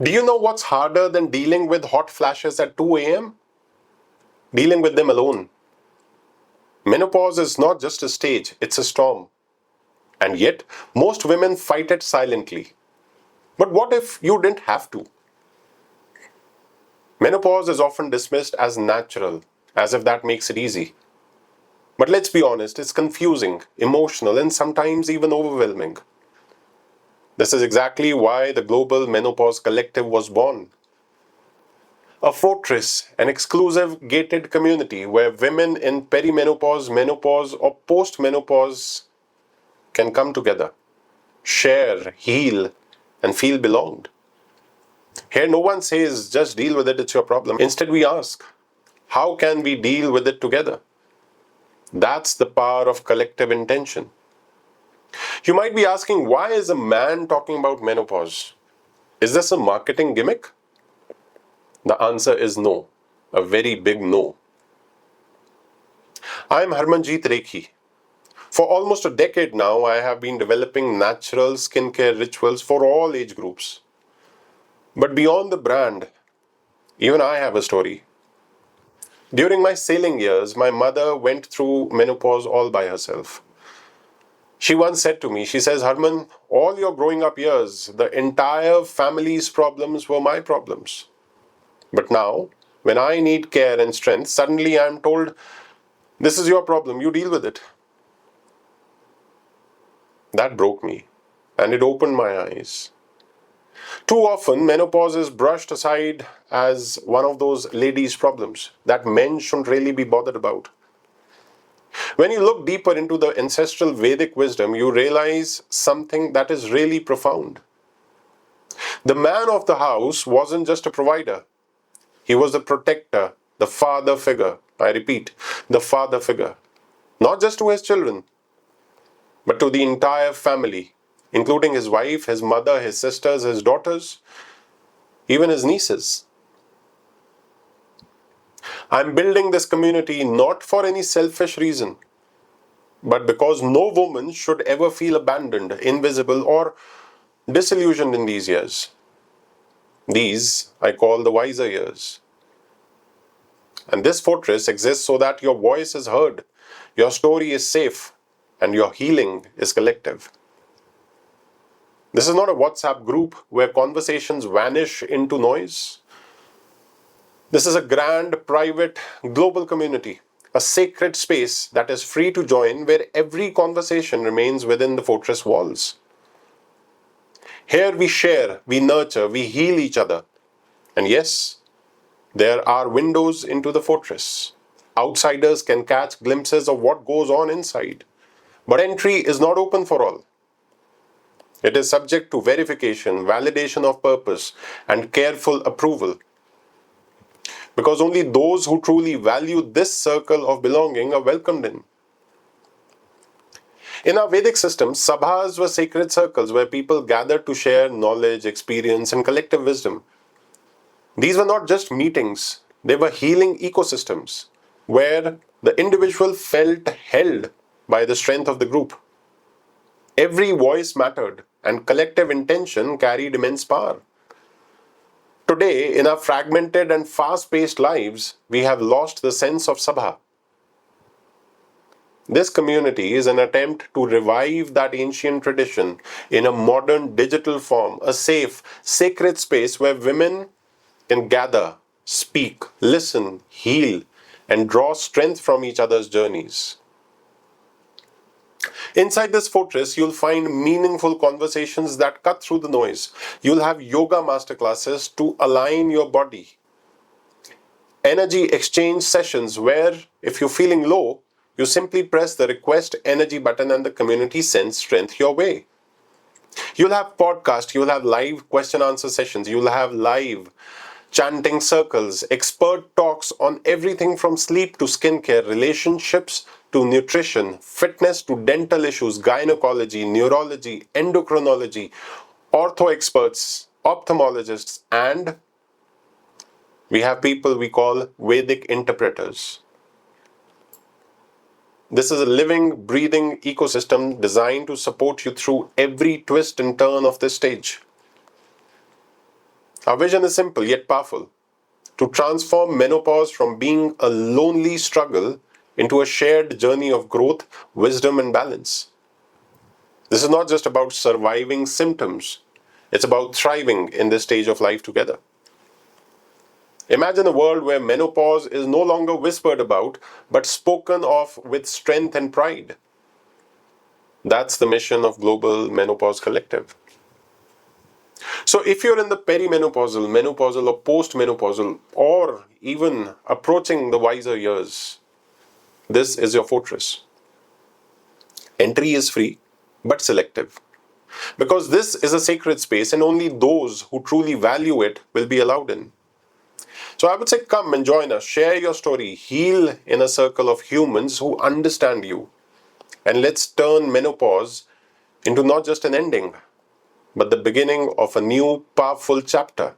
Do you know what's harder than dealing with hot flashes at 2 a.m.? Dealing with them alone. Menopause is not just a stage, it's a storm. And yet, most women fight it silently. But what if you didn't have to? Menopause is often dismissed as natural, as if that makes it easy. But let's be honest, it's confusing, emotional, and sometimes even overwhelming. This is exactly why the Global Menopause Collective was born. A fortress, an exclusive gated community where women in perimenopause, menopause, or postmenopause can come together, share, heal, and feel belonged. Here, no one says, just deal with it, it's your problem. Instead, we ask, how can we deal with it together? That's the power of collective intention. You might be asking, why is a man talking about menopause? Is this a marketing gimmick? The answer is no, a very big no. I'm Harmanjeet Rekhi. For almost a decade now, I have been developing natural skincare rituals for all age groups. But beyond the brand, even I have a story. During my sailing years, my mother went through menopause all by herself. She once said to me, she says, Harman, all your growing up years, the entire family's problems were my problems. But now, when I need care and strength, suddenly I'm told, this is your problem, you deal with it. That broke me, and it opened my eyes. Too often, menopause is brushed aside as one of those ladies' problems that men shouldn't really be bothered about. When you look deeper into the ancestral Vedic wisdom, you realize something that is really profound. The man of the house wasn't just a provider, he was the protector, the father figure. I repeat, the father figure. Not just to his children, but to the entire family, including his wife, his mother, his sisters, his daughters, even his nieces. I'm building this community not for any selfish reason, but because no woman should ever feel abandoned, invisible, or disillusioned in these years. These I call the wiser years. And this fortress exists so that your voice is heard, your story is safe, and your healing is collective. This is not a WhatsApp group where conversations vanish into noise. This is a grand, private, global community, a sacred space that is free to join where every conversation remains within the fortress walls. Here we share, we nurture, we heal each other. And yes, there are windows into the fortress. Outsiders can catch glimpses of what goes on inside. But entry is not open for all. It is subject to verification, validation of purpose, and careful approval. Because only those who truly value this circle of belonging are welcomed in. In our Vedic system, sabhas were sacred circles where people gathered to share knowledge, experience, and collective wisdom. These were not just meetings, they were healing ecosystems where the individual felt held by the strength of the group. Every voice mattered, and collective intention carried immense power. Today, in our fragmented and fast-paced lives, we have lost the sense of sabha. This community is an attempt to revive that ancient tradition in a modern digital form, a safe, sacred space where women can gather, speak, listen, heal, and draw strength from each other's journeys. Inside this fortress, you'll find meaningful conversations that cut through the noise. You'll have yoga masterclasses to align your body. Energy exchange sessions where, if you're feeling low, you simply press the request energy button and the community sends strength your way. You'll have podcasts, you'll have live question answer sessions, you'll have live chanting circles, expert talks on everything from sleep to skincare, relationships to nutrition, fitness to dental issues, gynecology, neurology, endocrinology, ortho experts, ophthalmologists, and we have people we call Vedic interpreters. This is a living, breathing ecosystem designed to support you through every twist and turn of this stage. Our vision is simple yet powerful: to transform menopause from being a lonely struggle into a shared journey of growth, wisdom, and balance. This is not just about surviving symptoms, it's about thriving in this stage of life together. Imagine a world where menopause is no longer whispered about, but spoken of with strength and pride. That's the mission of Global Menopause Collective. So, if you're in the perimenopausal, menopausal, or postmenopausal, or even approaching the wiser years, this is your fortress. Entry is free, but selective. Because this is a sacred space, and only those who truly value it will be allowed in. So I would say, come and join us, share your story, heal in a circle of humans who understand you. And let's turn menopause into not just an ending, but the beginning of a new, powerful chapter.